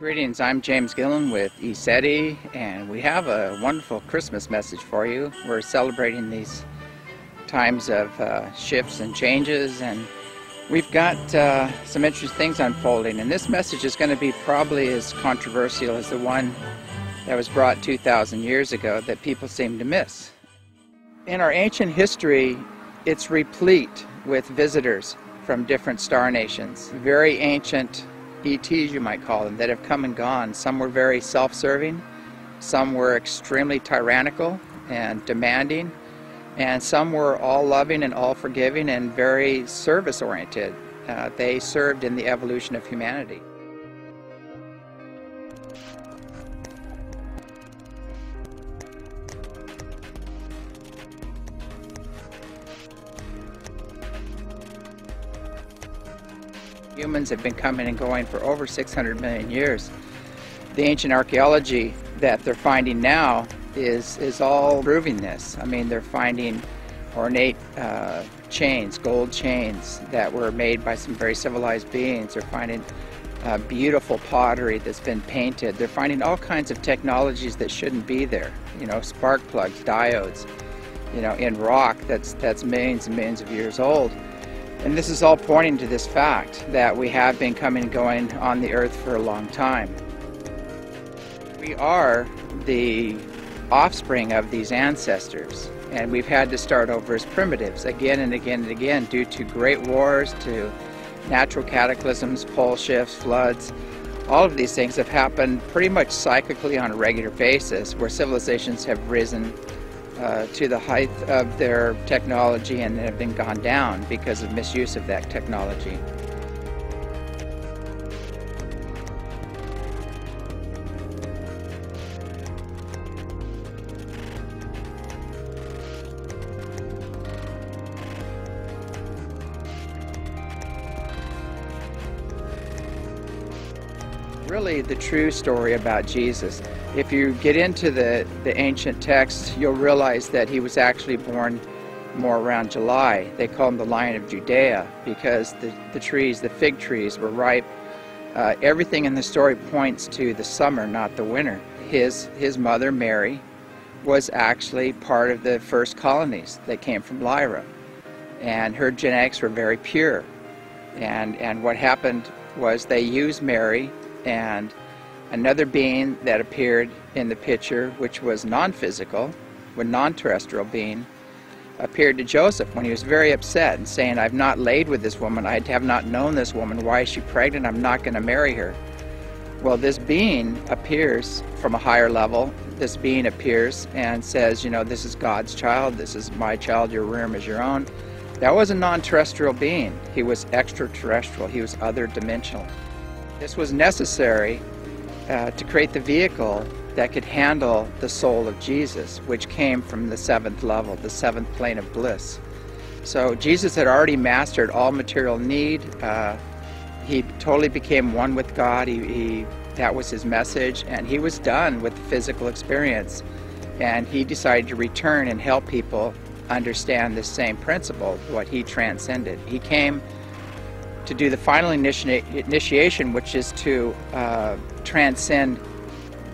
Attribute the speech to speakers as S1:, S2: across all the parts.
S1: Greetings, I'm James Gilliland with ECETI, and we have a wonderful Christmas message for you. We're celebrating these times of shifts and changes, and we've got some interesting things unfolding, and this message is going to be probably as controversial as the one that was brought 2,000 years ago that people seem to miss. In our ancient history, it's replete with visitors from different star nations, very ancient ETs, you might call them, that have come and gone. Some were very self-serving, some were extremely tyrannical and demanding, and some were all loving and all forgiving and very service-oriented. They served in the evolution of humanity. Humans have been coming and going for over 600 million years. The ancient archaeology that they're finding now is all proving this. I mean, they're finding ornate chains, gold chains that were made by some very civilized beings. They're finding beautiful pottery that's been painted. They're finding all kinds of technologies that shouldn't be there. You know, spark plugs, diodes, you know, in rock that's millions and millions of years old. And this is all pointing to this fact that we have been coming and going on the earth for a long time. We are the offspring of these ancestors, and we've had to start over as primitives again and again and again due to great wars, to natural cataclysms, pole shifts, floods. All of these things have happened pretty much cyclically on a regular basis, where civilizations have risen to the height of their technology and have been gone down because of misuse of that technology. Really the true story about Jesus. If you get into the ancient texts, you'll realize that he was actually born more around July. They call him the Lion of Judea because the trees, the fig trees, were ripe. Everything in the story points to the summer, not the winter. His mother, Mary, was actually part of the first colonies that came from Lyra, and her genetics were very pure. And what happened was they used Mary and another being that appeared in the picture, which was non-physical, a non-terrestrial being, appeared to Joseph when he was very upset and saying, "I've not laid with this woman, I have not known this woman, why is she pregnant? I'm not going to marry her." Well, this being appears from a higher level. This being appears and says, you know, this is God's child, this is my child, your womb is your own. That was a non-terrestrial being. He was extraterrestrial, he was other dimensional. This was necessary to create the vehicle that could handle the soul of Jesus, which came from the seventh level, the seventh plane of bliss. So Jesus had already mastered all material need. He totally became one with God. That was his message, and he was done with the physical experience. And he decided to return and help people understand this same principle, what he transcended. He came to do the final initiation, which is to transcend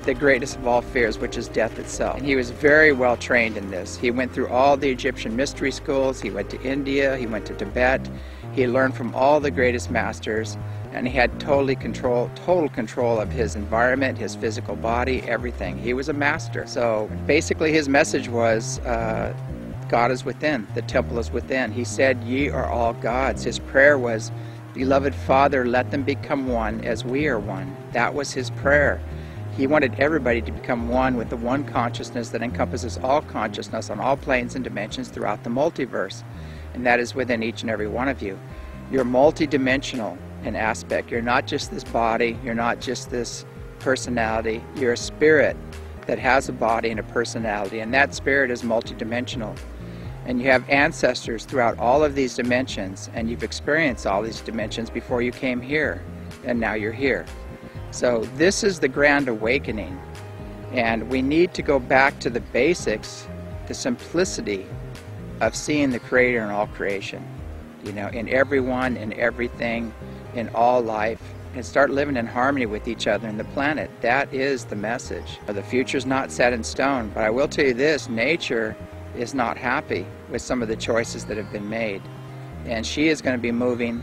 S1: the greatest of all fears, which is death itself. And he was very well trained in this. He went through all the Egyptian mystery schools, he went to India, he went to Tibet, he learned from all the greatest masters, and he had total control of his environment, his physical body, everything. He was a master. So basically his message was, God is within, the temple is within. He said, "Ye are all gods." His prayer was, "Beloved Father, let them become one as we are one." That was his prayer. He wanted everybody to become one with the one consciousness that encompasses all consciousness on all planes and dimensions throughout the multiverse. And that is within each and every one of you. You're multidimensional in aspect. You're not just this body, you're not just this personality, you're a spirit that has a body and a personality, and that spirit is multidimensional. And you have ancestors throughout all of these dimensions, and you've experienced all these dimensions before you came here, and now you're here. So this is the grand awakening, and we need to go back to the basics, the simplicity of seeing the Creator in all creation. You know, in everyone, in everything, in all life, and start living in harmony with each other and the planet. That is the message. The future's not set in stone, but I will tell you this, nature is not happy with some of the choices that have been made. And she is going to be moving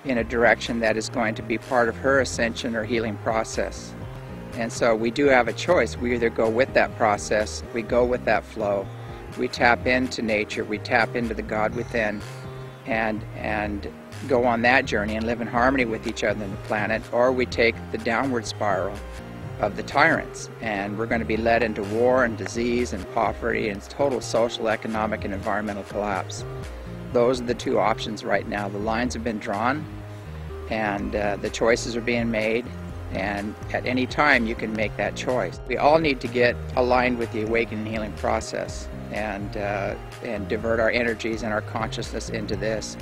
S1: in a direction that is going to be part of her ascension or healing process. And so we do have a choice. We either go with that process, we go with that flow, we tap into nature, we tap into the God within, and go on that journey and live in harmony with each other and the planet, or we take the downward spiral of the tyrants, and we're going to be led into war and disease and poverty and total social, economic, and environmental collapse. Those are the two options right now. The lines have been drawn, and the choices are being made, and at any time you can make that choice. We all need to get aligned with the awakening and healing process, and divert our energies and our consciousness into this.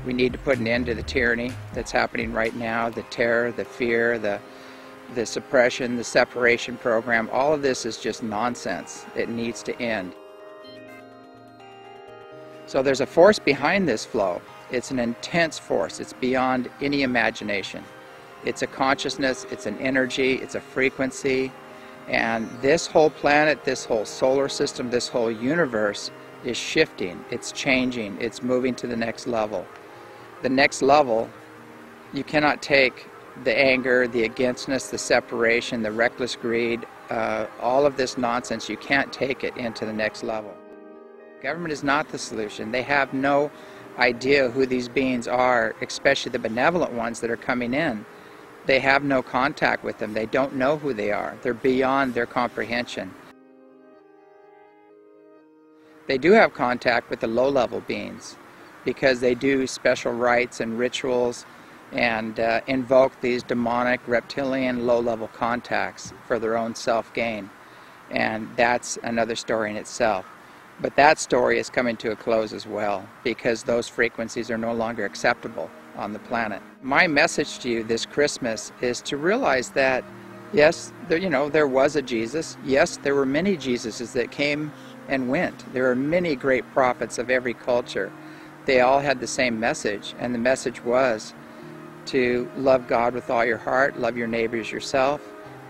S1: We need to put an end to the tyranny that's happening right now, the terror, the fear, the suppression, the separation program. All of this is just nonsense. It needs to end. So there's a force behind this flow. It's an intense force. It's beyond any imagination. It's a consciousness, it's an energy, it's a frequency, and this whole planet, this whole solar system, this whole universe is shifting, it's changing, it's moving to the next level. The next level, you cannot take the anger, the againstness, the separation, the reckless greed, all of this nonsense, you can't take it into the next level. Government is not the solution. They have no idea who these beings are, especially the benevolent ones that are coming in. They have no contact with them. They don't know who they are. They're beyond their comprehension. They do have contact with the low-level beings because they do special rites and rituals and invoke these demonic, reptilian, low-level contacts for their own self-gain. And that's another story in itself. But that story is coming to a close as well because those frequencies are no longer acceptable on the planet. My message to you this Christmas is to realize that, yes, there was a Jesus. Yes, there were many Jesuses that came and went. There are many great prophets of every culture. They all had the same message, and the message was to love God with all your heart, love your neighbor as yourself,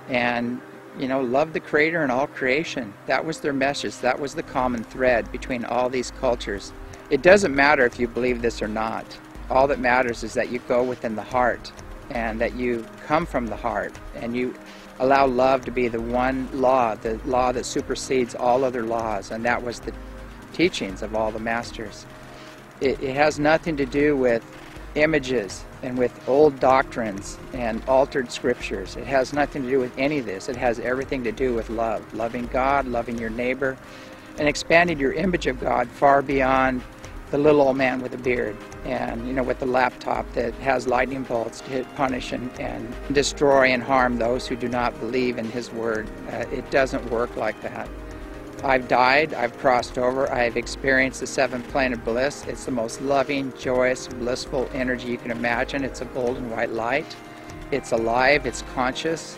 S1: and love the Creator and all creation. That was their message. That was the common thread between all these cultures. It doesn't matter if you believe this or not. All that matters is that you go within the heart and that you come from the heart and you allow love to be the one law, the law that supersedes all other laws, and that was the teachings of all the masters. It has nothing to do with images and with old doctrines and altered scriptures. It has nothing to do with any of this. It has everything to do with love, loving God, loving your neighbor, and expanding your image of God far beyond the little old man with a beard and with the laptop that has lightning bolts to punish and destroy and harm those who do not believe in his word. It doesn't work like that. I've died, I've crossed over, I've experienced the seventh plane of bliss. It's the most loving, joyous, blissful energy you can imagine. It's a golden white light. It's alive, it's conscious.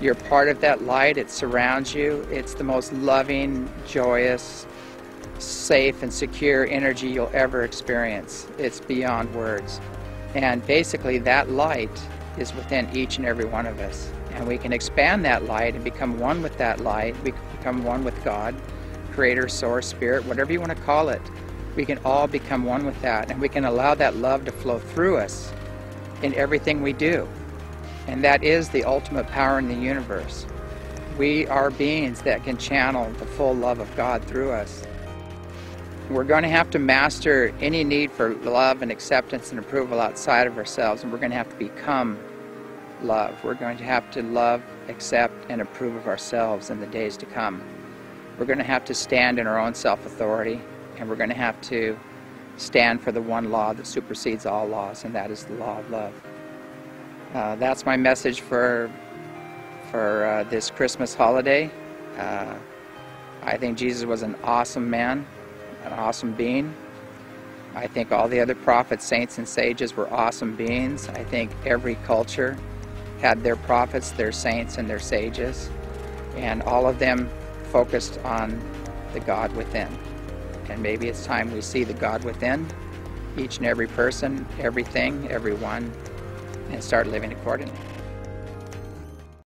S1: You're part of that light, it surrounds you. It's the most loving, joyous, safe and secure energy you'll ever experience. It's beyond words. And basically that light is within each and every one of us. And we can expand that light and become one with that light. We can become one with God, Creator, Source, Spirit, whatever you want to call it. We can all become one with that, and we can allow that love to flow through us in everything we do. And that is the ultimate power in the universe. We are beings that can channel the full love of God through us. We're going to have to master any need for love and acceptance and approval outside of ourselves, and we're going to have to become love. We're going to have to love, accept, and approve of ourselves in the days to come. We're going to have to stand in our own self-authority, and we're going to have to stand for the one law that supersedes all laws, and that is the law of love. That's my message for this Christmas holiday. I think Jesus was an awesome man, an awesome being. I think all the other prophets, saints, and sages were awesome beings. I think every culture had their prophets, their saints, and their sages, and all of them focused on the God within. And maybe it's time we see the God within, each and every person, everything, everyone, and start living accordingly.